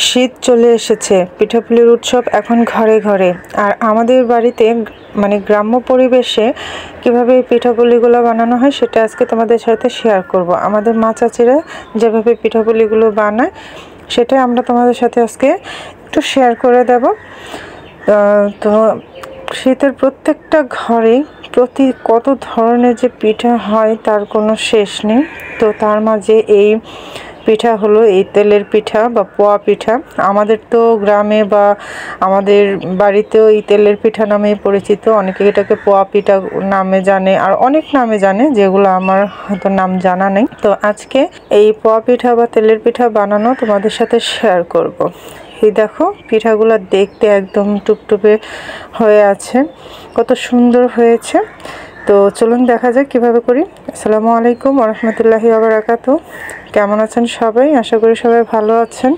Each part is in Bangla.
শীত চলে এসেছে, পিঠাপুলির উৎসব এখন ঘরে ঘরে। আর আমাদের বাড়িতে মানে গ্রাম্য পরিবেশে কিভাবে এই পিঠাপুলিগুলো বানানো হয় সেটা আজকে তোমাদের সাথে শেয়ার করব। আমাদের মা চাচিরা যেভাবে পিঠাপুলিগুলো বানায় সেটাই আমরা তোমাদের সাথে আজকে একটু শেয়ার করে দেব। তো শীতের প্রত্যেকটা ঘরে কত ধরনের যে পিঠা হয় তার কোনো শেষ নেই। তো তার মাঝে এই পিঠা হলো এই তেলের পিঠা বা পোয়া পিঠা। আমাদের তো গ্রামে বা আমাদের বাড়িতেও এই তেলের পিঠা নামে পরিচিত। অনেকে এটাকে পোয়া পিঠা নামে জানে, আর অনেক নামে জানে যেগুলো আমার হয়তো নাম জানা নেই। তো আজকে এই পোয়া পিঠা বা তেলের পিঠা বানানো তোমাদের সাথে শেয়ার করব। এই দেখো পিঠাগুলো দেখতে একদম টুপটুপে হয়ে আছে, কত সুন্দর হয়েছে। তো চলুন দেখা যাক কিভাবে করি। আসসালামু আলাইকুম ওয়া রাহমাতুল্লাহি ওয়া বারাকাতুহু। কেমন আছেন সবাই? আশা করি সবাই ভালো আছেন।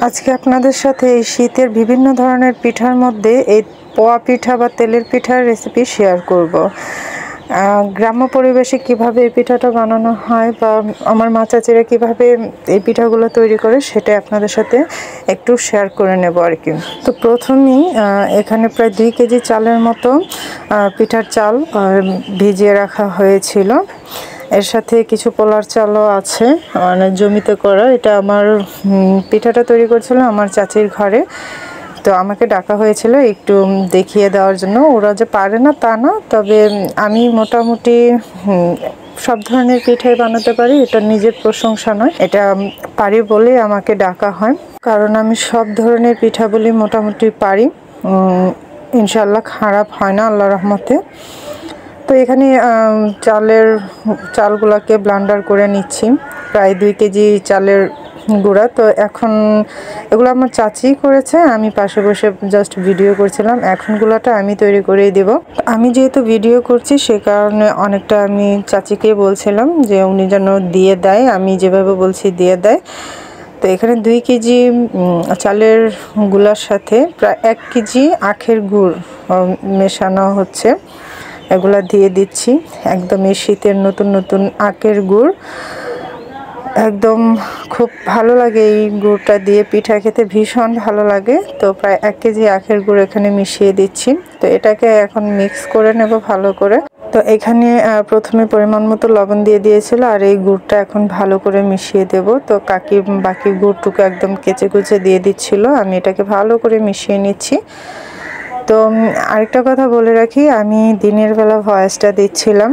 আজকে আপনাদের সাথে এই শীতের বিভিন্ন ধরনের পিঠার মধ্যে এই পোয়া পিঠা বা তেলের পিঠার রেসিপি শেয়ার করব। গ্রাম্য পরিবেশে কিভাবে এই পিঠাটা বানানো হয় বা আমার মা চাচিরা কীভাবে এই পিঠাগুলো তৈরি করে সেটা আপনাদের সাথে একটু শেয়ার করে নেব আর কি। তো প্রথমেই এখানে প্রায় 2 কেজি চালের মতো পিঠার চাল ভিজিয়ে রাখা হয়েছিল। এর সাথে কিছু পোলার চালও আছে, মানে জমিতে করা। এটা আমার পিঠাটা তৈরি করছিল আমার চাচির ঘরে। তো আমাকে ডাকা হয়েছিল একটু দেখিয়ে দেওয়ার জন্য। ওরা যে পারে না তা না, তবে আমি মোটামুটি সব ধরনের পিঠাই বানাতে পারি। এটা নিজের প্রশংসা নয়, এটা পারি বলেই আমাকে ডাকা হয়, কারণ আমি সব ধরনের পিঠাগুলি মোটামুটি পারি। ইনশাল্লাহ খারাপ হয় না আল্লাহর রহমতে। তো এখানে চালগুলোকে ব্লেন্ডার করে নিচ্ছি, প্রায় 2 কেজি চালের গুঁড়া। তো এখন এগুলো আমার চাচি করেছে, আমি পাশে বসে জাস্ট ভিডিও করছিলাম। এখন গুলাটা আমি তৈরি করেই দেব। আমি যেহেতু ভিডিও করছি সে কারণে অনেকটা আমি চাচিকে বলছিলাম যে উনি যেন দিয়ে দেয়, আমি যেভাবে বলছি দিয়ে দেয়। তো এখানে 2 কেজি চালের গুঁড়ার সাথে প্রায় 1 কেজি আখের গুড় মেশানো হচ্ছে। এগুলা দিয়ে দিচ্ছি। একদম এই শীতের নতুন নতুন আখের গুড়, একদম খুব ভালো লাগে এই গুড়টা দিয়ে পিঠা খেতে, ভীষণ ভালো লাগে। তো প্রায় 1 কেজি আখের গুড় এখানে মিশিয়ে দিচ্ছি। তো এটাকে এখন মিক্স করে নেব ভালো করে। তো এখানে প্রথমে পরিমাণ মতো লবণ দিয়ে দিয়েছিল, আর এই গুড়টা এখন ভালো করে মিশিয়ে দেব। তো কাকি বাকি গুড়টুকু একদম কেচে কুচে দিয়ে দিচ্ছিল, আমি এটাকে ভালো করে মিশিয়ে নিচ্ছি। তো আরেকটা কথা বলে রাখি, আমি দিনের বেলা ভয়েসটা দিচ্ছিলাম,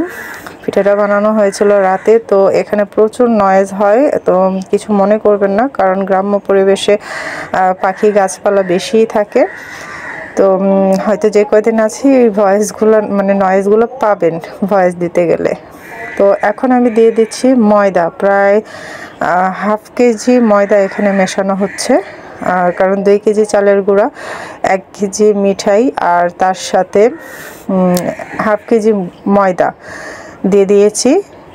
পিঠাটা বানানো হয়েছিল রাতে। তো এখানে প্রচুর নয়েজ হয়, তো কিছু মনে করবেন না, কারণ গ্রাম্য পরিবেশে পাখি গাছপালা বেশিই থাকে। তো হয়তো যে কয়দিন আছি এই ভয়েসগুলো মানে নয়েজগুলো পাবেন ভয়েস দিতে গেলে। তো এখন আমি দিয়ে দিচ্ছি ময়দা, প্রায় 1/2 কেজি ময়দা এখানে মেশানো হচ্ছে। কারণ 2 কেজি চালের গুঁড়া, 1 কেজি মিঠাই, আর তার সাথে 1/2 কেজি ময়দা দিয়ে দিয়েছি।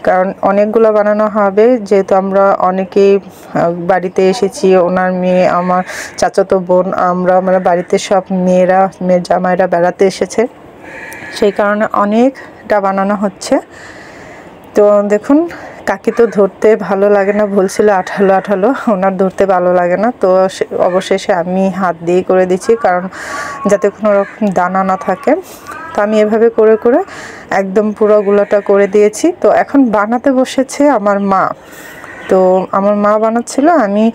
কারণ অনেকগুলো বানানো হবে, যেহেতু আমরা অনেকেই বাড়িতে এসেছি, ওনার মেয়ে, আমার চাচাতো বোন, আমরা মানে বাড়িতে সব মেয়ের জামাইরা বেড়াতে এসেছে, সেই কারণে অনেকটা বানানো হচ্ছে। তো দেখুন, কাকি তো ধরতে ভালো লাগে না, বলছিল আঠালো আঠালো, ওনার ধরতে ভালো লাগে না। তো অবশেষে আমি হাত দিয়ে করে দিচ্ছি, কারণ যাতে কোনো রকম দানা না থাকে। তো আমি এভাবে করে করে একদম পুরো গুলাটা করে দিয়েছি। তো এখন বানাতে বসেছে আমার মা। তো আমার মা বানাচ্ছিল, আমি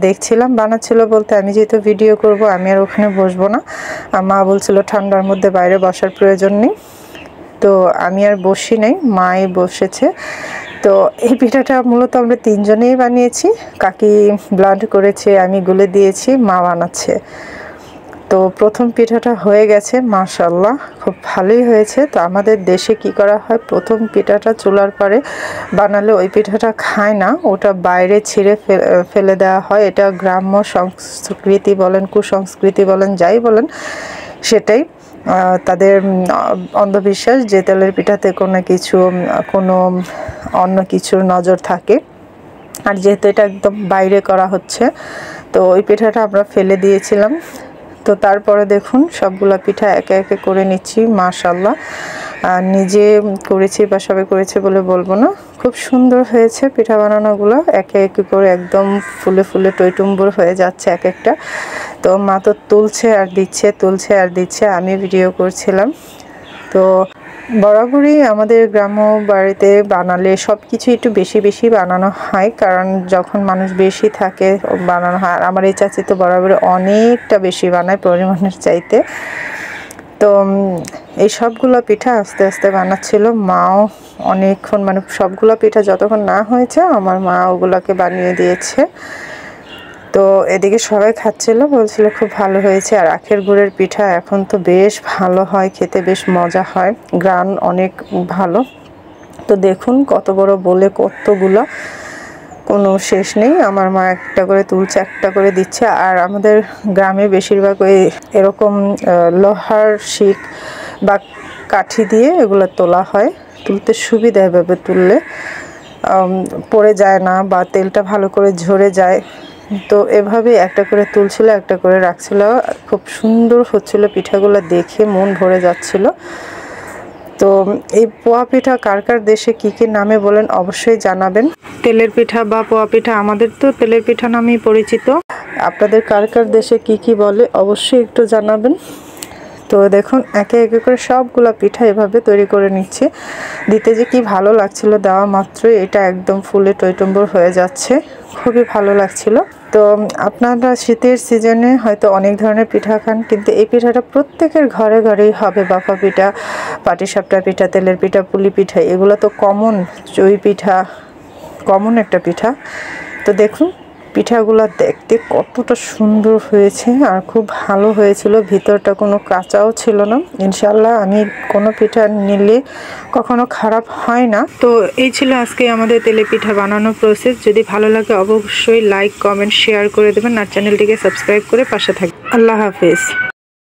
দেখছিলাম। বানাচ্ছিল বলতে, আমি যেহেতু ভিডিও করব আমি আর ওখানে বসবো না। মা বলছিল ঠান্ডার মধ্যে বাইরে বসার প্রয়োজন নেই, তো আমি আর বসি নাই, মাই বসেছে। তো এই পিঠাটা মূলত আমরা 3 জনেই বানিয়েছি। কাকি ব্লেন্ড করেছে, আমি গুলে দিয়েছি, মা বানাচ্ছে। তো প্রথম পিঠাটা হয়ে গেছে, মাশাআল্লাহ খুব ভালোই হয়েছে। তো আমাদের দেশে কি করা হয়, প্রথম পিঠাটা চুলার পারে বানালে ওই পিঠাটা খায় না, ওটা বাইরে ছিঁড়ে ফেলে দেওয়া হয়। এটা গ্রাম্য সংস্কৃতি বলেন, কুসংস্কৃতি বলেন, যাই বলেন, সেটাই তাদের অন্ধবিশ্বাস যে তেলের পিঠাতে কোনো অন্য কিছুর নজর থাকে। আর যেহেতু এটা একদম বাইরে করা হচ্ছে, তো ওই পিঠাটা আমরা ফেলে দিয়েছিলাম। তো তারপরে দেখুন সবগুলা পিঠা একে একে করে নিচ্ছি। মাশাআল্লাহ নিজে করেছি বা সবাই করেছে বলে বলবো না, খুব সুন্দর হয়েছে পিঠা বানানোগুলো। একে একে করে একদম ফুলে ফুলে টইটুম্বুর হয়ে যাচ্ছে এক একটা। তো মা তো তুলছে আর দিচ্ছে, আমি ভিডিও করছিলাম। তো বরাবরই আমাদের গ্রাম্য বাড়িতে বানালে সব কিছু একটু বেশি বেশি বানানো হয়, কারণ যখন মানুষ বেশি থাকে বানানো হয়। আর আমার এই চাচি তো বরাবরই অনেকটা বেশি বানায় পরিমাণের চাইতে। তো এই সবগুলো পিঠা আস্তে আস্তে বানাচ্ছিল মাও অনেকক্ষণ, মানে সবগুলো পিঠা যতক্ষণ না হয়েছে আমার মা ওগুলোকে বানিয়ে দিয়েছে। তো এদিকে সবাই খাচ্ছিল, বলছিল খুব ভালো হয়েছে। আর আখের গুড়ের পিঠা এখন তো বেশ ভালো হয় খেতে, বেশ মজা হয়, গ্রান অনেক ভালো। তো দেখুন কত বড় বলে কতগুলো, কোনো শেষ নেই। আমার মা একটা করে তুলছে, একটা করে দিচ্ছে। আর আমাদের গ্রামে বেশিরভাগ ওই এরকম লোহার শিক বা কাঠি দিয়ে এগুলো তোলা হয়, তুলতে সুবিধা এভাবে তুললে পড়ে যায় না বা তেলটা ভালো করে ঝরে যায়। তো এভাবে একটা করে তুলছিল, একটা করে রাখছিল, খুব সুন্দর হচ্ছিল পিঠাগুলো, দেখে মন ভরে যাচ্ছিল। তো এই পোয়া পিঠা কার কার দেশে কী কী নামে বলেন অবশ্যই জানাবেন। তেলের পিঠা বা পোয়া পিঠা, আমাদের তো তেলের পিঠা নামেই পরিচিত, আপনাদের কার কার দেশে কী কী বলে অবশ্যই একটু জানাবেন। তো দেখুন একে একে করে সবগুলা পিঠা এভাবে তৈরি করে নিচ্ছে। দিতে যে কি ভালো লাগছিল, দেওয়া মাত্রই এটা একদম ফুলে টইটুম্বুর হয়ে যাচ্ছে, খুবই ভালো লাগছিল। তো আপনারা শীতের সিজনে হয়তো অনেক ধরনের পিঠা খান, কিন্তু এই পিঠাটা প্রত্যেকের ঘরে ঘরেই হবে। বাফা পিঠা, পাটিসাপটা পিঠা, তেলের পিঠা, পুলি পিঠা, এগুলো তো কমন। চই পিঠা কমন একটা পিঠা। তো দেখুন পিঠাগুলো দেখতে কতটা সুন্দর হয়েছে আর খুব ভালো হয়েছিল, ভিতরটা কোনো কাঁচাও ছিল না। ইনশাল্লাহ আমি কোনো পিঠা নিলে কখনো খারাপ হয় না। তো এই ছিল আজকে আমাদের তেলে পিঠা বানানোর প্রসেস। যদি ভালো লাগে অবশ্যই লাইক, কমেন্ট, শেয়ার করে দেবেন আর চ্যানেলটিকে সাবস্ক্রাইব করে পাশে থাকবেন। আল্লাহ হাফেজ।